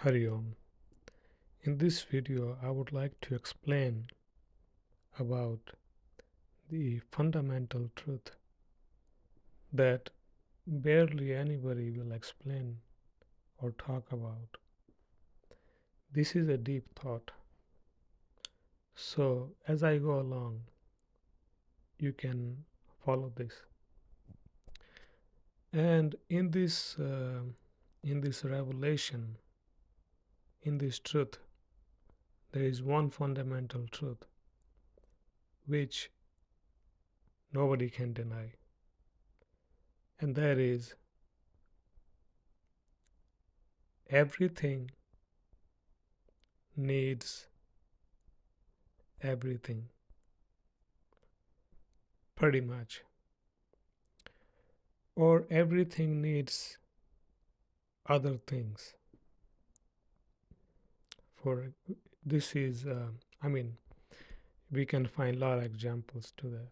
Hari Om. In this video, I would like to explain about the fundamental truth that barely anybody will explain or talk about. This is a deep thought. So, as I go along, you can follow this. And in this revelation, in this truth, there is one fundamental truth which nobody can deny, and that is everything needs everything, pretty much, or everything needs other things. For this is, I mean, we can find a lot of examples to that.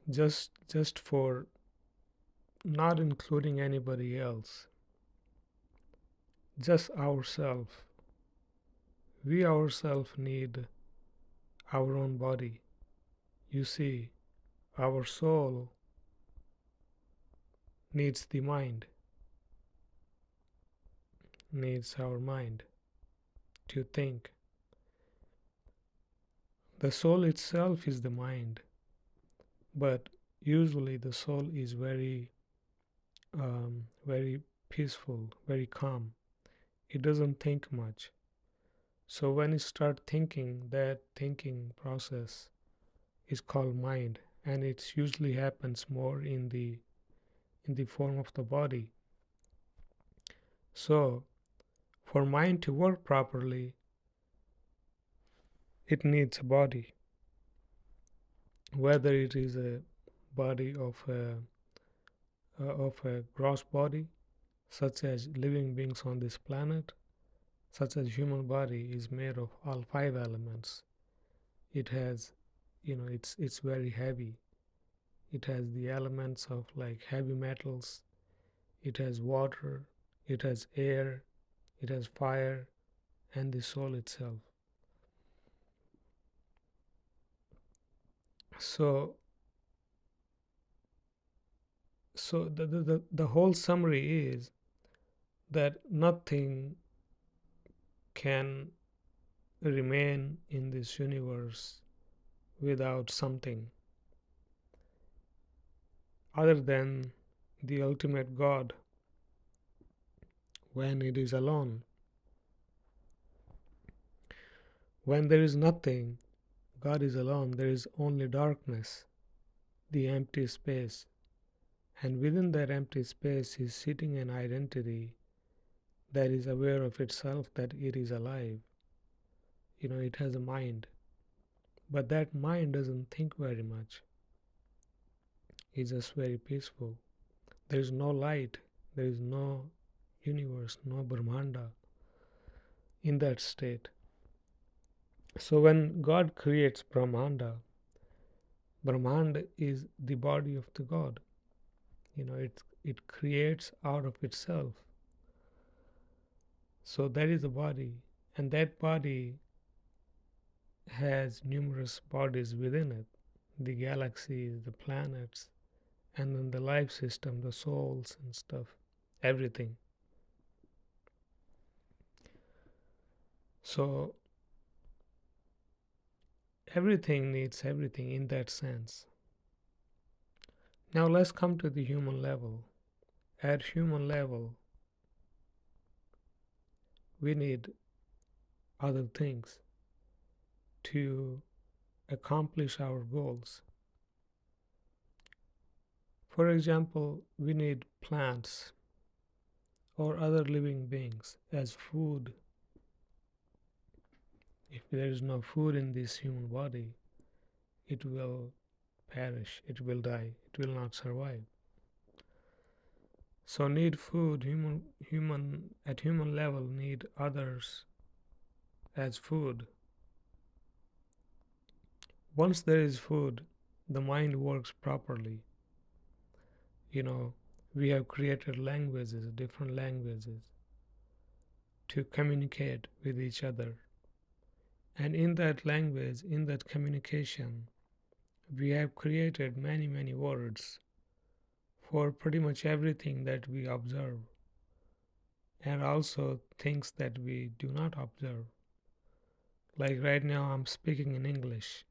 Just for not including anybody else, just ourselves. We ourselves need our own body. You see, our soul needs the mind, needs our mind to think. The soul itself is the mind, but usually the soul is very peaceful, very calm. It doesn't think much. So when you start thinking, that thinking process is called mind, and it usually happens more in the form of the body. So for mind to work properly, it needs a body, whether it is a body of a gross body, such as living beings on this planet, such as human body is made of all five elements. It has, it's very heavy. It has the elements of like heavy metals. It has water. It has air. It has fire, and the soul itself. So the whole summary is that nothing can remain in this universe without something other than the ultimate God. When it is alone, when there is nothing, God is alone, there is only darkness, the empty space, and within that empty space is sitting an identity that is aware of itself, that it is alive. It has a mind, but that mind doesn't think very much. It's just very peaceful. There is no light, there is no universe, no Brahmanda in that state. So when God creates Brahmanda, Brahmanda is the body of the God. It creates out of itself. So that is the body, and that body has numerous bodies within it, the galaxies, the planets, and then the life system, the souls and stuff, everything. So everything needs everything in that sense. Now let's come to the human level. At human level, we need other things to accomplish our goals. For example, we need plants or other living beings as food. If there is no food in this human body, it will perish, it will die, it will not survive. So need food, at human level need others as food. Once there is food, the mind works properly. We have created languages, different languages. to communicate with each other. And in that language, in that communication, we have created many, many words for pretty much everything that we observe and also things that we do not observe. Like right now, I'm speaking in English.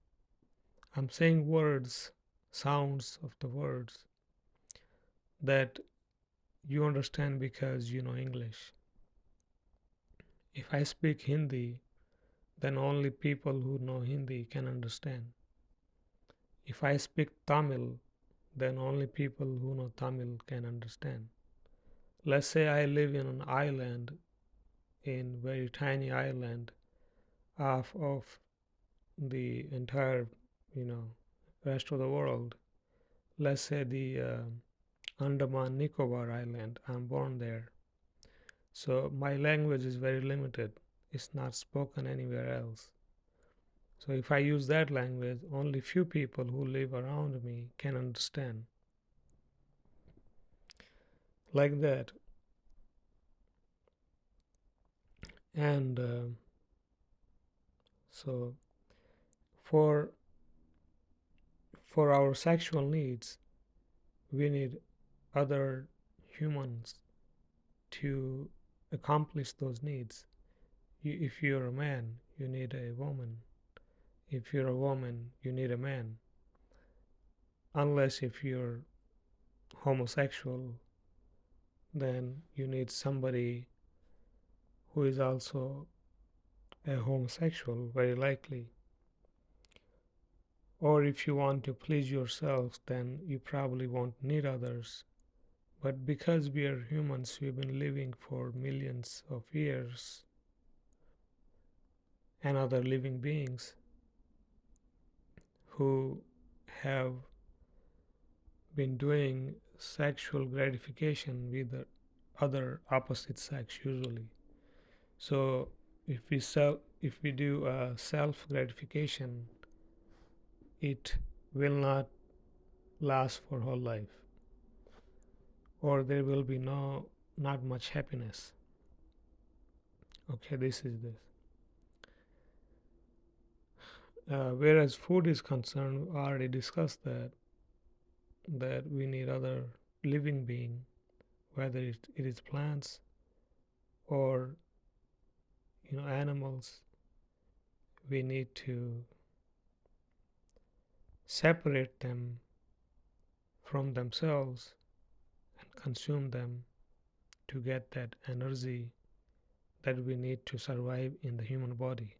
I'm saying words, sounds of the words that you understand because you know English. If I speak Hindi, then only people who know Hindi can understand. If I speak Tamil, then only people who know Tamil can understand. Let's say I live in an island, in very tiny island of the entire, you know, rest of the world. Let's say the Andaman Nicobar Island. I'm born there. So my language is very limited. It's not spoken anywhere else. So if I use that language, only few people who live around me can understand. Like that. And so for for our sexual needs, we need other humans to accomplish those needs. If you're a man, you need a woman. If you're a woman, you need a man. Unless if you're homosexual, then you need somebody who is also a homosexual, very likely. Or if you want to please yourself, then you probably won't need others. But because we are humans, we've been living for millions of years, and other living beings who have been doing sexual gratification with the other opposite sex usually. So if we do self gratification, it will not last for whole life, or there will be not much happiness. Okay, this is this. Whereas food is concerned, we already discussed that we need other living being, whether it is plants or animals. We need to separate them from themselves and consume them to get that energy that we need to survive in the human body.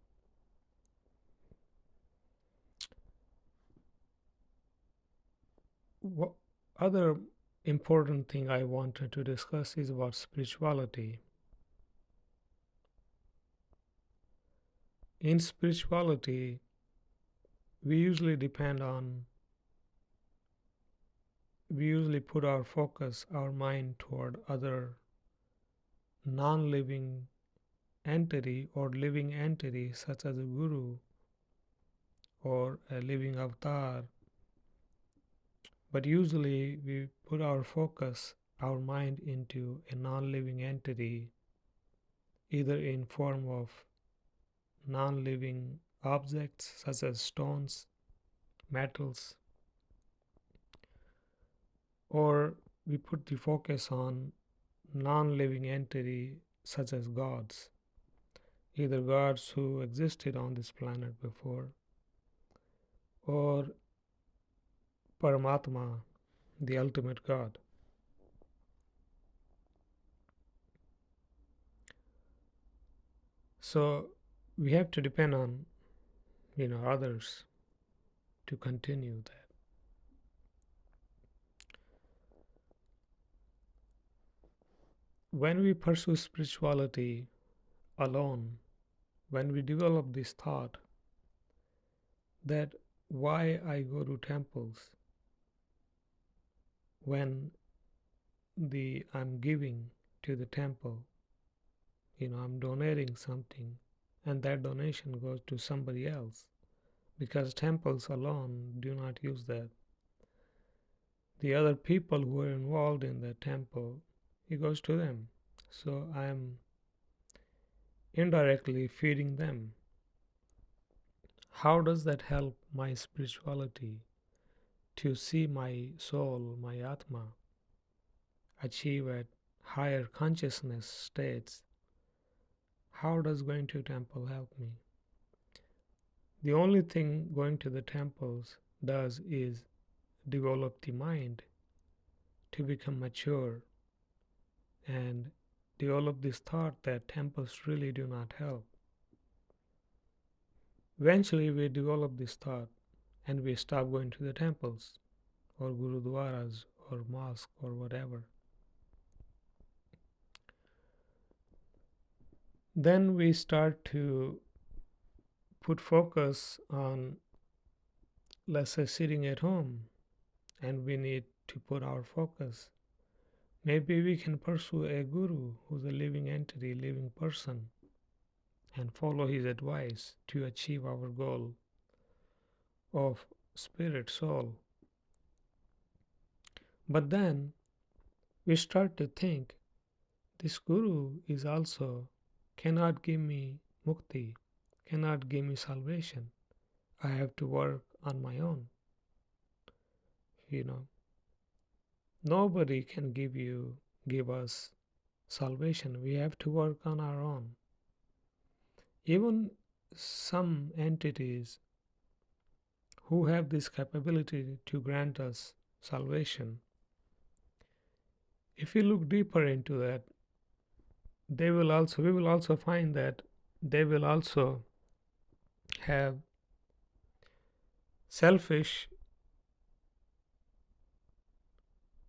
What other important thing I wanted to discuss is about spirituality. In spirituality, we usually put our focus, our mind toward other non-living entity or living entity such as a guru or a living avatar. But usually we put our focus, our mind into a non-living entity, either in form of non-living objects such as stones, metals, or we put the focus on non-living entity such as gods, either gods who existed on this planet before or Paramatma, the ultimate God. So we have to depend on others to continue that. When we pursue spirituality alone, when we develop this thought that why I go to temples when I'm giving to the temple, I'm donating something, and that donation goes to somebody else, because temples alone do not use that. The other people who are involved in the temple, it goes to them. So I'm indirectly feeding them. How does that help my spirituality to see my soul, my Atma, achieve at higher consciousness states? How does going to temple help me? The only thing going to the temples does is develop the mind to become mature and develop this thought that temples really do not help. Eventually, we develop this thought and we stop going to the temples or gurudwaras or mosque or whatever. Then we start to put focus on, let's say, sitting at home, and we need to put our focus. Maybe we can pursue a guru who's a living entity, living person, and follow his advice to achieve our goal of spirit, soul. But then we start to think this guru is also cannot give me mukti, cannot give me salvation. I have to work on my own. You know, nobody can give us salvation. We have to work on our own. Even some entities who have this capability to grant us salvation, if we look deeper into that, we will also find that they will also have selfish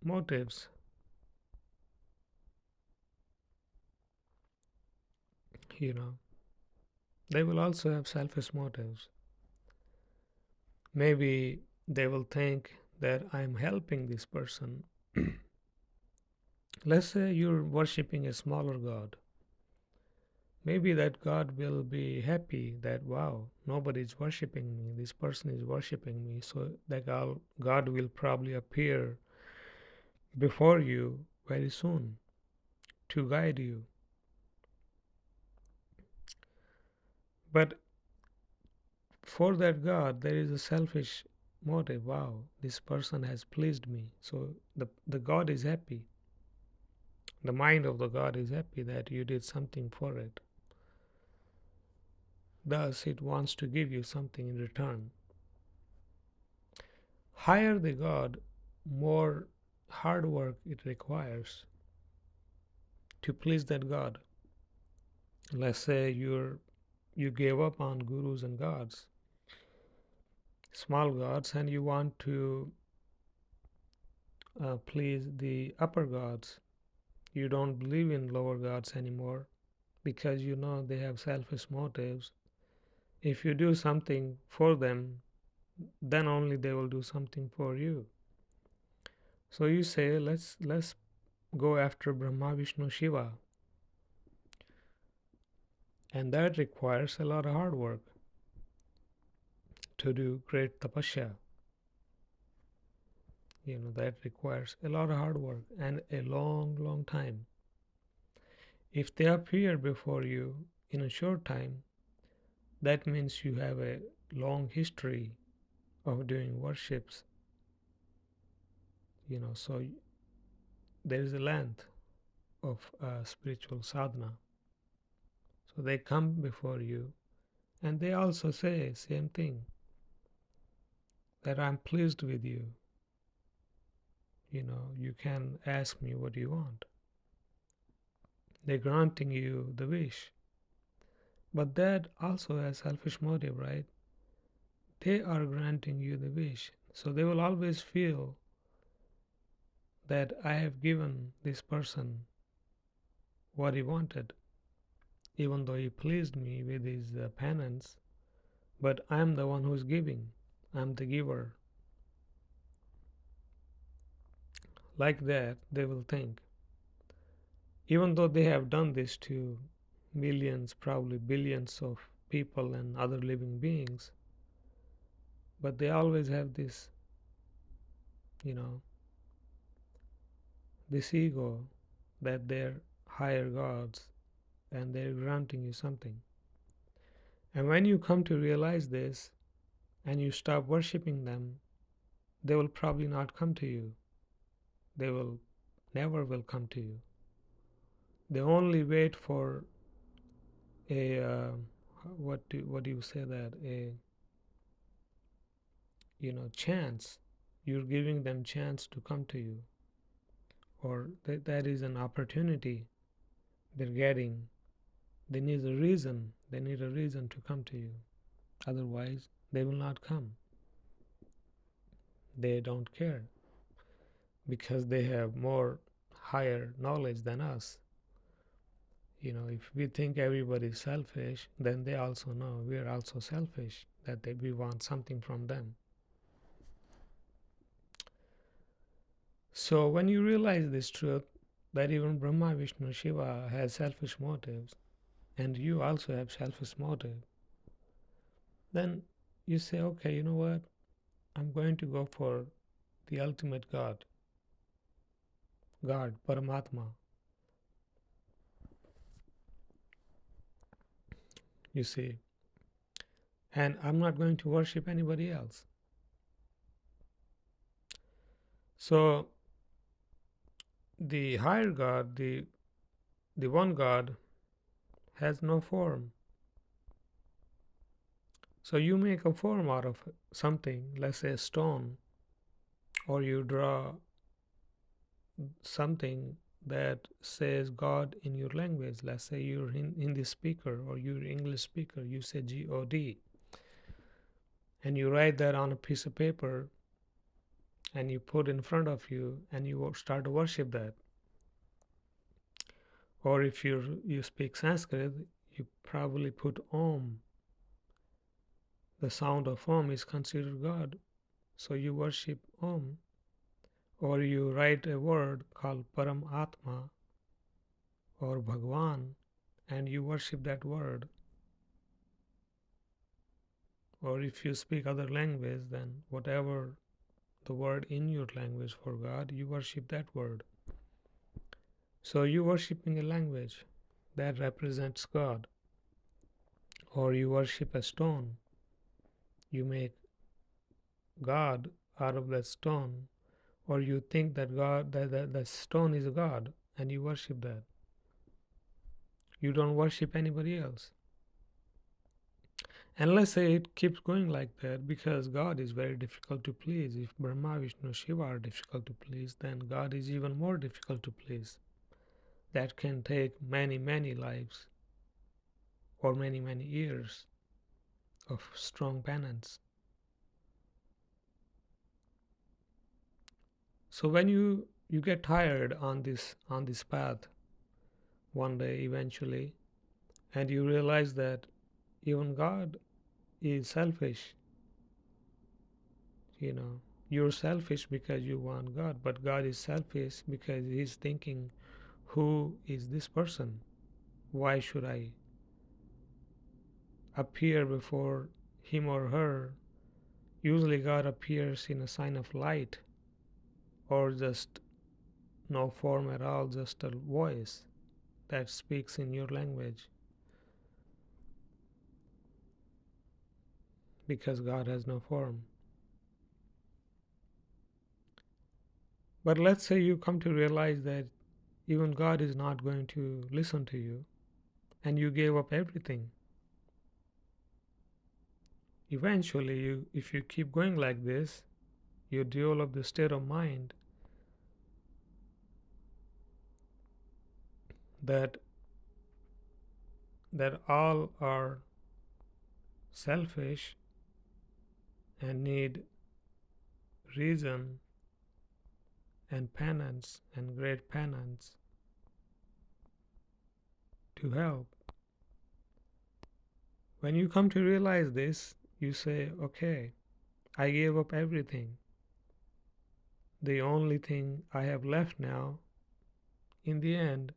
motives. You know, they will also have selfish motives. Maybe they will think that I'm helping this person. Let's say you're worshipping a smaller god. Maybe that God will be happy that, wow, nobody is worshipping me, this person is worshipping me. So that God will probably appear before you very soon to guide you. But for that God, there is a selfish motive. Wow, this person has pleased me. So the God is happy. The mind of the God is happy that you did something for it. Thus, it wants to give you something in return. Higher the God, more hard work it requires to please that God. Let's say you gave up on gurus and gods, small gods, and you want to please the upper gods. You don't believe in lower gods anymore because you know they have selfish motives. If you do something for them, then only they will do something for you. So you say, let's go after Brahma, Vishnu, Shiva, and that requires a lot of hard work to do great tapasya. That requires a lot of hard work and a long time. If they appear before you in a short time, that means you have a long history of doing worships. So there is a length of spiritual sadhana. So they come before you and they also say same thing, that I'm pleased with you. You can ask me what you want. They're granting you the wish. But that also has selfish motive, right? They are granting you the wish. So they will always feel that I have given this person what he wanted, even though he pleased me with his penance. But I'm the one who's giving. I'm the giver. Like that, they will think. Even though they have done this to millions, probably billions of people and other living beings, but they always have this, you know, this ego that they're higher gods and they're granting you something. And when you come to realize this and you stop worshiping them, they will probably not come to you. They will never will come to you. They only wait for a what do you say that a chance. You're giving them chance to come to you, or that is an opportunity they're getting. They need a reason. They need a reason to come to you. Otherwise, they will not come. They don't care because they have more higher knowledge than us. If we think everybody is selfish, then they also know we are also selfish, that we want something from them. So when you realize this truth, that even Brahma, Vishnu, Shiva has selfish motives, and you also have selfish motive, then you say, okay, you know what? I'm going to go for the ultimate God, Paramatma. You see, and I'm not going to worship anybody else. So the higher God, the one God, has no form. So you make a form out of something, let's say a stone, or you draw something that says God in your language. Let's say you're Hindi speaker or you're English speaker, you say God, and you write that on a piece of paper and you put in front of you and you start to worship that. Or if you speak Sanskrit, you probably put Om. The sound of Om is considered God, so you worship Om. Or you write a word called Paramatma or Bhagwan and you worship that word. Or if you speak other language, then whatever the word in your language for God, you worship that word. So you worshiping a language that represents God. Or you worship a stone. You make God out of that stone. Or you think that that stone is a God and you worship that. You don't worship anybody else. And let's say it keeps going like that because God is very difficult to please. If Brahma, Vishnu, Shiva are difficult to please, then God is even more difficult to please. That can take many, many lives or many, many years of strong penance. So when you get tired on this path one day eventually, and you realize that even God is selfish, you're selfish because you want God, but God is selfish because he's thinking, who is this person? Why should I appear before him or her? Usually God appears in a sign of light or just no form at all, just a voice that speaks in your language, because God has no form. But let's say you come to realize that even God is not going to listen to you and you gave up everything. Eventually, if you keep going like this, you develop the state of mind that all are selfish and need reason and penance and great penance to help. When you come to realize this, you say, okay, I gave up everything. The only thing I have left now, in the end,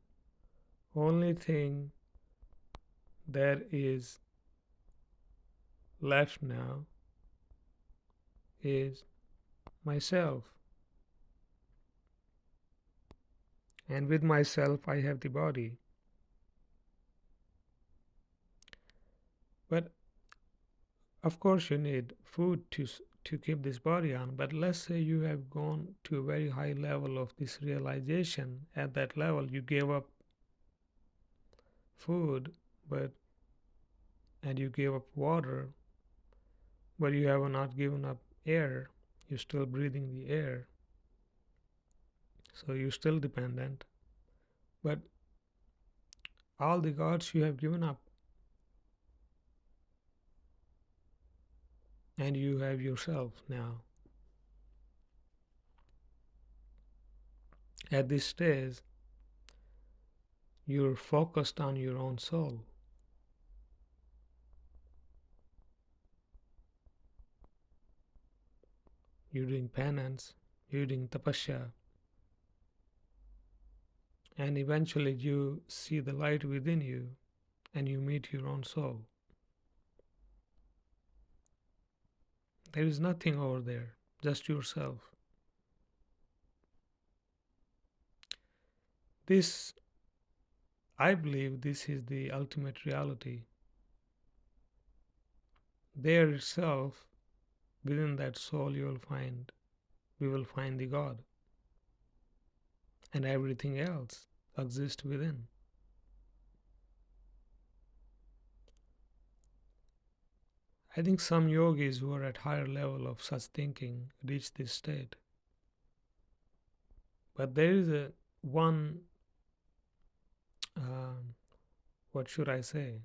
only thing that is left now is myself. And with myself, I have the body. But of course, you need food to keep this body on. But let's say you have gone to a very high level of this realization. At that level, you gave up food, but and you gave up water, but you have not given up air. You're still breathing the air, so you're still dependent. But all the gods you have given up, and you have yourself now. At this stage, you're focused on your own soul. You're doing penance, you're doing tapasya, and eventually you see the light within you and you meet your own soul. There is nothing over there, just yourself. This, I believe, this is the ultimate reality. There itself, within that soul, we will find the God, and everything else exists within. I think some yogis who are at higher level of such thinking reach this state. But there is a one, um, what should I say?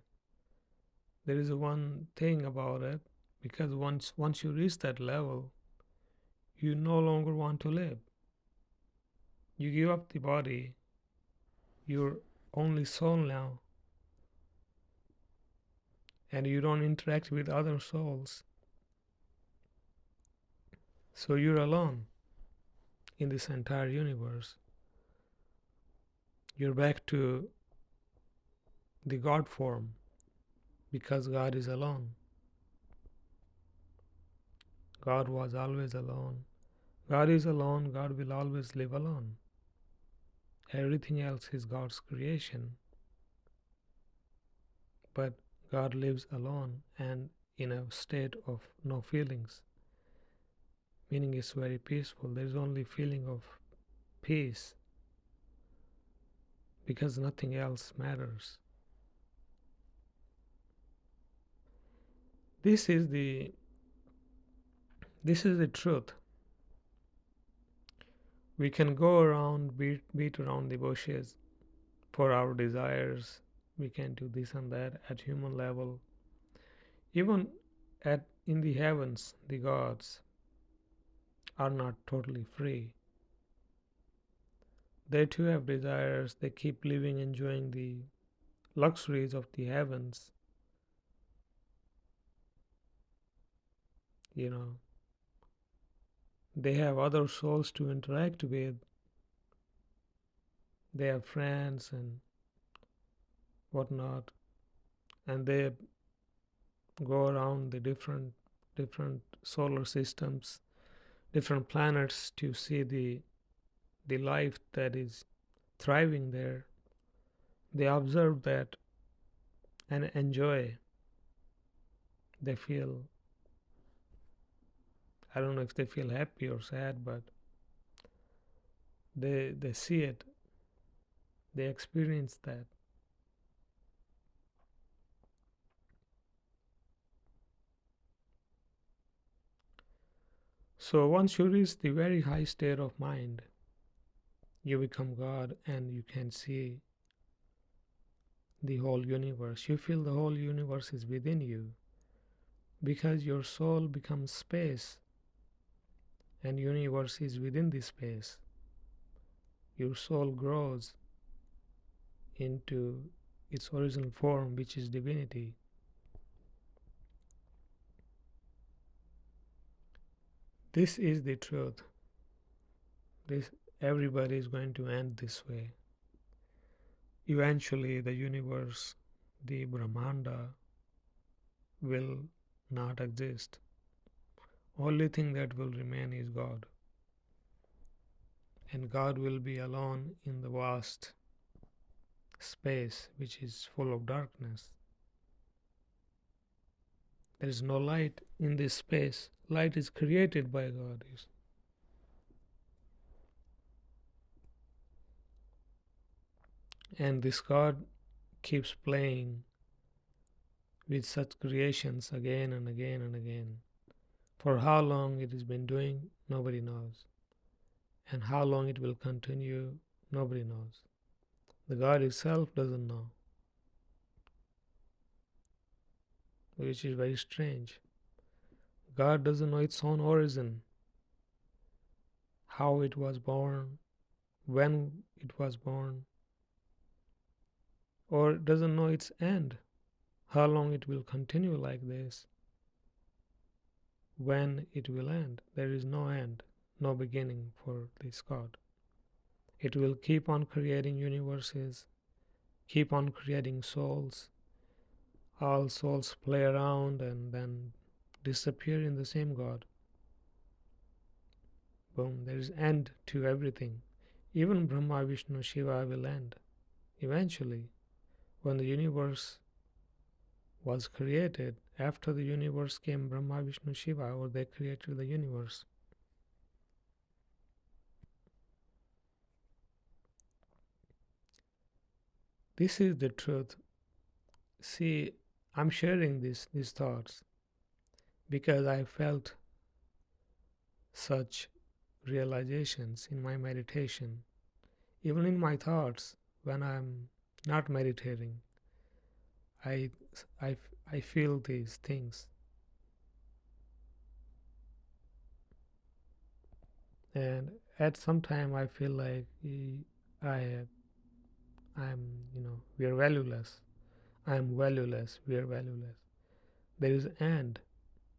There is a one thing about it, because once you reach that level, you no longer want to live. You give up the body, you're only soul now, and you don't interact with other souls. So you're alone in this entire universe. You're back to the God form because God is alone. God was always alone. God is alone. God will always live alone. Everything else is God's creation. But God lives alone and in a state of no feelings, meaning it's very peaceful. There's only feeling of peace because nothing else matters. This is the truth. We can go around, beat around the bushes for our desires. We can do this and that at human level. Even at in the heavens, the gods are not totally free. They too have desires. They keep living, enjoying the luxuries of the heavens. You know, they have other souls to interact with. They have friends and whatnot, and they go around the different solar systems, different planets to see the life that is thriving there. They observe that and enjoy. They feel, I don't know if they feel happy or sad, but they see it, they experience that. So once you reach the very high state of mind, you become God and you can see the whole universe. You feel the whole universe is within you because your soul becomes space and universe is within this space. Your soul grows into its original form, which is divinity. This is the truth. This everybody is going to end this way. Eventually the universe, the Brahmanda, will not exist. Only thing that will remain is God. And God will be alone in the vast space which is full of darkness. There is no light in this space. Light is created by God. And this God keeps playing with such creations again and again and again. For how long it has been doing, nobody knows. And how long it will continue, nobody knows. The God itself doesn't know, which is very strange. God doesn't know its own origin, how it was born, when it was born, or doesn't know its end, how long it will continue like this, when it will end. There is no end, no beginning for this God. It will keep on creating universes, keep on creating souls. All souls play around and then disappear in the same God. Boom, there is end to everything. Even Brahma, Vishnu, Shiva will end eventually. When the universe was created, after the universe came Brahma, Vishnu, Shiva, or they created the universe. This is the truth. See, I'm sharing these thoughts because I felt such realizations in my meditation. Even in my thoughts, when I'm not meditating, I, I, I feel these things. And at some time, I feel like I, we are valueless. I am valueless. We are valueless. There is end.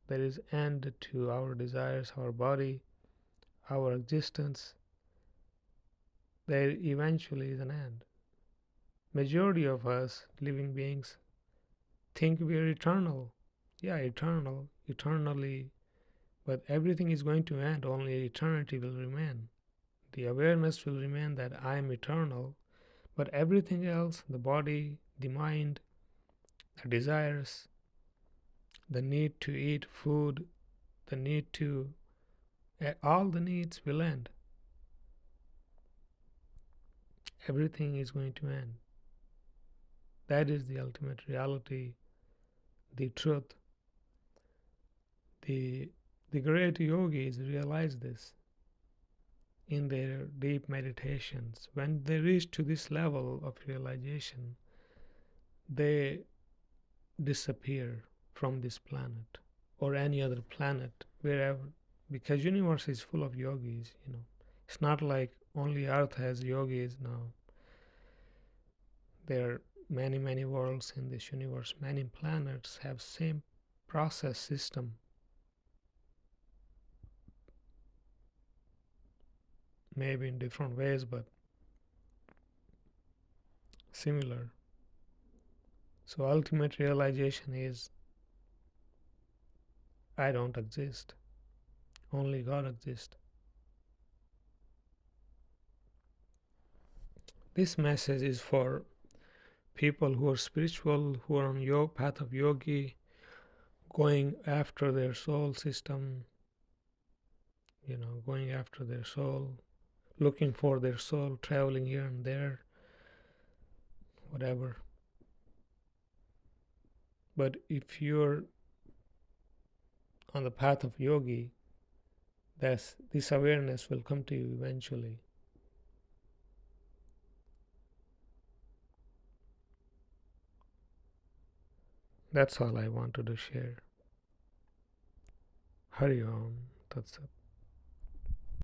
There is end to our desires, our body, our existence. There eventually is an end. Majority of us living beings think we are eternal. Yeah, eternal, eternally, but everything is going to end. Only eternity will remain. The awareness will remain that I am eternal, but everything else, the body, the mind, the desires, the need to eat food, the need to, all the needs will end. Everything is going to end. That is the ultimate reality, the truth. The great yogis realize this in their deep meditations. When they reach to this level of realization, they disappear from this planet or any other planet, wherever, because universe is full of yogis. It's not like only earth has yogis now. There are many worlds in this universe. Many planets have same process system, maybe in different ways, but similar. So ultimate realization is I don't exist. Only God exists. This message is for people who are spiritual, who are on your path of yogi, going after their soul system, going after their soul, looking for their soul, traveling here and there, whatever. But if you're on the path of yogi, this awareness will come to you eventually. That's all I wanted to share. Hari Om Tat Sat.